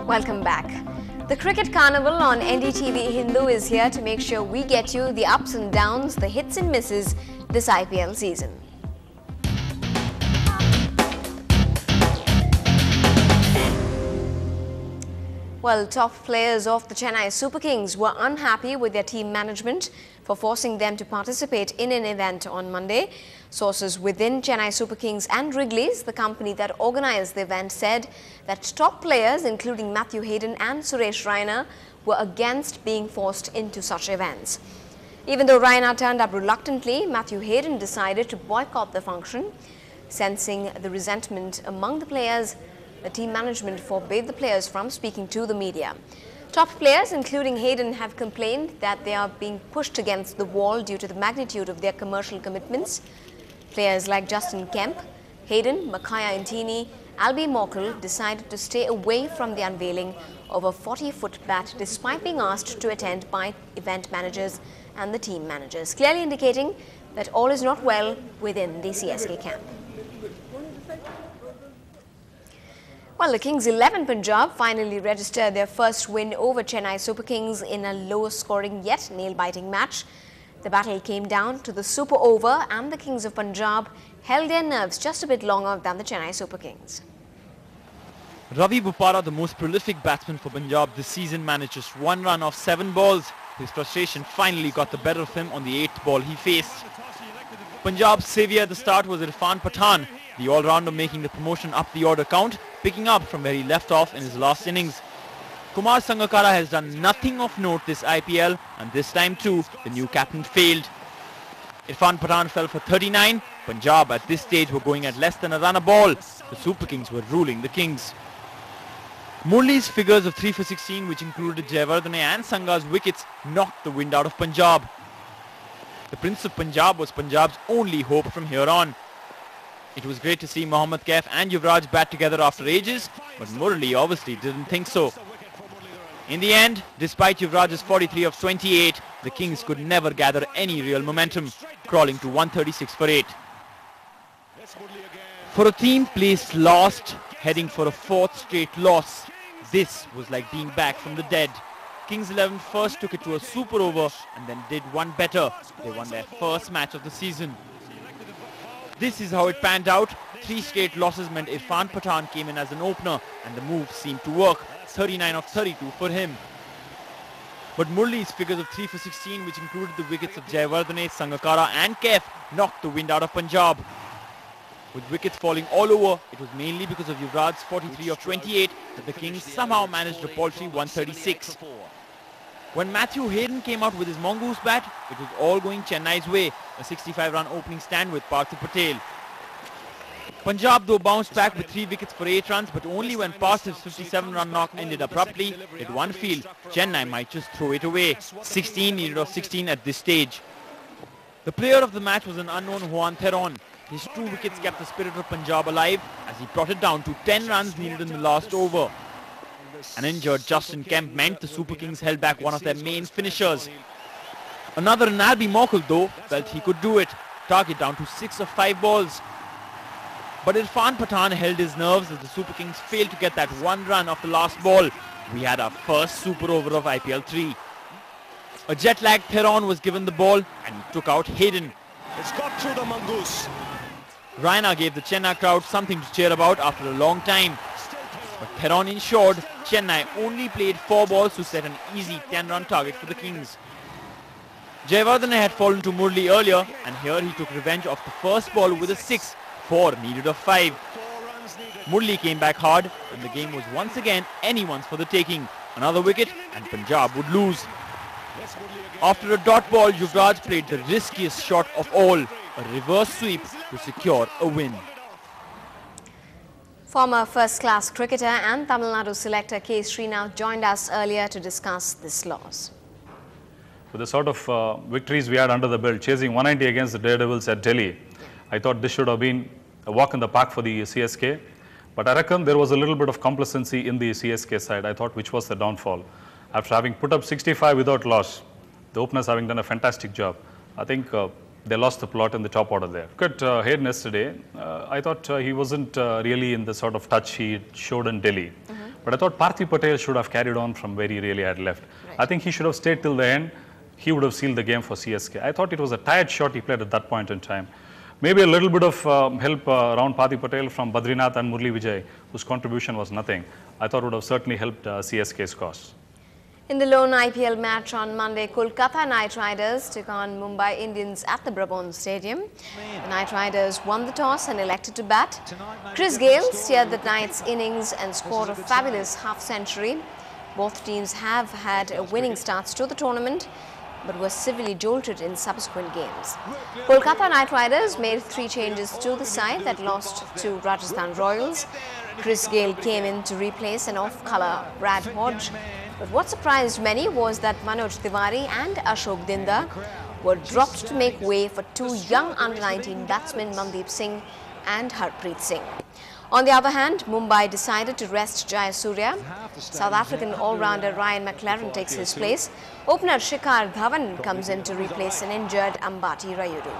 Welcome back. The Cricket Carnival on NDTV Hindu is here to make sure we get you the ups and downs, the hits and misses this IPL season. Well, top players of the Chennai Super Kings were unhappy with their team management for forcing them to participate in an event on Monday. Sources within Chennai Super Kings and Wrigley's, the company that organized the event, said that top players including Matthew Hayden and Suresh Raina were against being forced into such events. Even though Raina turned up reluctantly, Matthew Hayden decided to boycott the function. Sensing the resentment among the players, the team management forbade the players from speaking to the media. Top players, including Hayden, have complained that they are being pushed against the wall due to the magnitude of their commercial commitments. Players like Justin Kemp, Hayden, Makaya Intini, Albie Morkel decided to stay away from the unveiling of a 40-foot bat despite being asked to attend by event managers and the team managers, clearly indicating that all is not well within the CSK camp. Well, the Kings 11 Punjab finally registered their first win over Chennai Super Kings in a low-scoring yet nail-biting match. The battle came down to the super over and the Kings of Punjab held their nerves just a bit longer than the Chennai Super Kings. Ravi Bopara, the most prolific batsman for Punjab this season, managed just 1 run off 7 balls. His frustration finally got the better of him on the 8th ball he faced. Punjab's saviour at the start was Irfan Pathan, the all-rounder making the promotion up the order count, picking up from where he left off in his last innings. Kumar Sangakkara has done nothing of note this IPL, and this time too, the new captain failed. Irfan Pathan fell for 39. Punjab at this stage were going at less than a run a ball. The Super Kings were ruling the Kings. Murli's figures of 3 for 16, which included Jayawardene and Sanga's wickets, knocked the wind out of Punjab. The Prince of Punjab was Punjab's only hope from here on. It was great to see Mohammad Kaif and Yuvraj bat together after ages, but Murli obviously didn't think so. In the end, despite Yuvraj's 43 of 28, the Kings could never gather any real momentum, crawling to 136 for 8. For a team placed last, heading for a 4th straight loss, this was like being back from the dead. Kings 11 first took it to a super over and then did one better. They won their first match of the season. This is how it panned out. 3 straight losses meant Irfan Pathan came in as an opener and the move seemed to work. 39 of 32 for him. But Murli's figures of 3 for 16, which included the wickets of Jayawardene, Sangakkara and Kaif, knocked the wind out of Punjab. With wickets falling all over, it was mainly because of Yuvraj's 43 of 28 that the Kings somehow managed a paltry 136. When Matthew Hayden came out with his mongoose bat, it was all going Chennai's way, a 65-run opening stand with Parthiv Patel. Punjab though bounced back with 3 wickets for 8 runs, but only when Parthiv's 57-run knock ended abruptly did one feel Chennai might just throw it away. 16 needed of 16 at this stage. The player of the match was an unknown Juan Theron. His 2 wickets kept the spirit of Punjab alive as he brought it down to 10 runs needed in the last over. An injured Justin Kemp meant the Super Kings held back one of their main finishers. Another Albie Morkel though felt he could do it. Target down to 6 of 5 balls. But Irfan Pathan held his nerves as the Super Kings failed to get that 1 run off the last ball. We had our first super over of IPL 3. A jet-lagged Theron was given the ball and he took out Hayden. It's got through the mongoose. Raina gave the Chennai crowd something to cheer about after a long time. But Theron ensured Chennai only played 4 balls to set an easy 10-run target for the Kings. Jayawardene had fallen to Murli earlier and here he took revenge off the first ball with a 6, 4 needed of 5. Murli came back hard and the game was once again anyone's for the taking. Another wicket and Punjab would lose. After a dot ball, Yuvraj played the riskiest shot of all, a reverse sweep to secure a win. Former first-class cricketer and Tamil Nadu selector K. Srinath joined us earlier to discuss this loss. With the sort of victories we had under the belt, chasing 190 against the Daredevils at Delhi, I thought this should have been a walk in the park for the CSK. But I reckon there was a little bit of complacency in the CSK side, I thought, which was the downfall. After having put up 65 without loss, the openers having done a fantastic job. I think they lost the plot in the top order there. Look at Hayden yesterday. I thought he wasn't really in the sort of touch he showed in Delhi. But I thought Parthiv Patel should have carried on from where he really had left. I think he should have stayed till the end. He would have sealed the game for CSK. I thought it was a tired shot he played at that point in time. Maybe a little bit of help around Parthiv Patel from Badrinath and Murli Vijay, whose contribution was nothing, I thought would have certainly helped CSK's cause. In the lone IPL match on Monday, Kolkata Knight Riders took on Mumbai Indians at the Brabant Stadium. The Knight Riders won the toss and elected to bat. Chris Gayle steered the Knights' innings and scored a fabulous half-century. Both teams have had winning starts to the tournament, but were severely jolted in subsequent games. Kolkata Knight Riders made 3 changes to the side that lost to Rajasthan Royals. Chris Gayle came in to replace an off-colour Brad Hodge. But what surprised many was that Manoj Tiwari and Ashok Dinda were dropped to make way for 2 young under-19 batsmen Mandeep Singh and Harpreet Singh. On the other hand, Mumbai decided to rest Jayasuriya. South African all-rounder Ryan McLaren takes his place. Opener Shikhar Dhawan comes in to replace an injured Ambati Rayudu.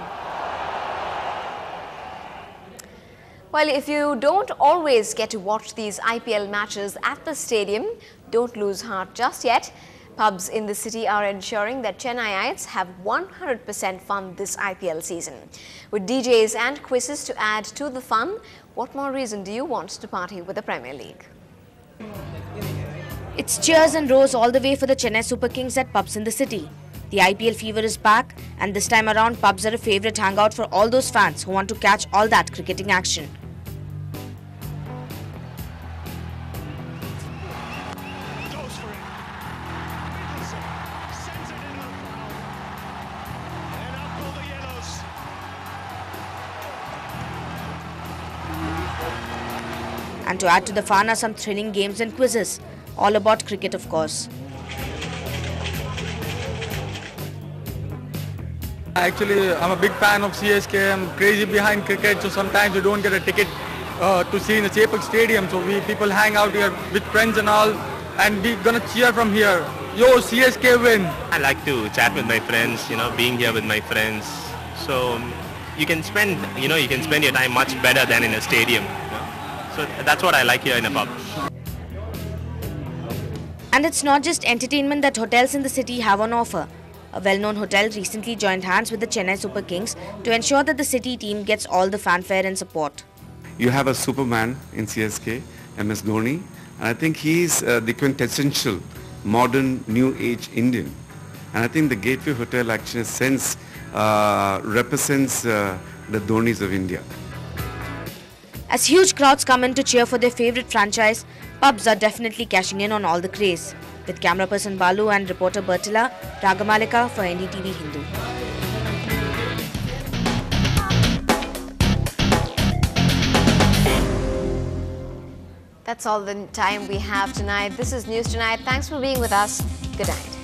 Well, if you don't always get to watch these IPL matches at the stadium, don't lose heart just yet. Pubs in the city are ensuring that Chennaiites have 100% fun this IPL season. With DJs and quizzes to add to the fun, what more reason do you want to party with the Premier League? It's cheers and roars all the way for the Chennai Super Kings at pubs in the city. The IPL fever is back, and this time around pubs are a favourite hangout for all those fans who want to catch all that cricketing action. And to add to the fun are some thrilling games and quizzes, all about cricket of course. Actually, I'm a big fan of CSK. I'm crazy behind cricket, so sometimes you don't get a ticket to see in the Chepak Stadium. So people hang out here with friends and all, and we're gonna cheer from here. Yo, CSK win! I like to chat with my friends, being here with my friends. So you can spend your time much better than in a stadium. So that's what I like here in a pub. And it's not just entertainment that hotels in the city have on offer. A well-known hotel recently joined hands with the Chennai Super Kings to ensure that the city team gets all the fanfare and support. You have a Superman in CSK, MS Dhoni, and I think he's the quintessential modern new age Indian. And I think the Gateway Hotel actually represents the Dhonis of India. As huge crowds come in to cheer for their favourite franchise, pubs are definitely cashing in on all the craze. With camera person Balu and reporter Bertila, Ragamalika for NDTV Hindu. That's all the time we have tonight. This is News Tonight. Thanks for being with us. Good night.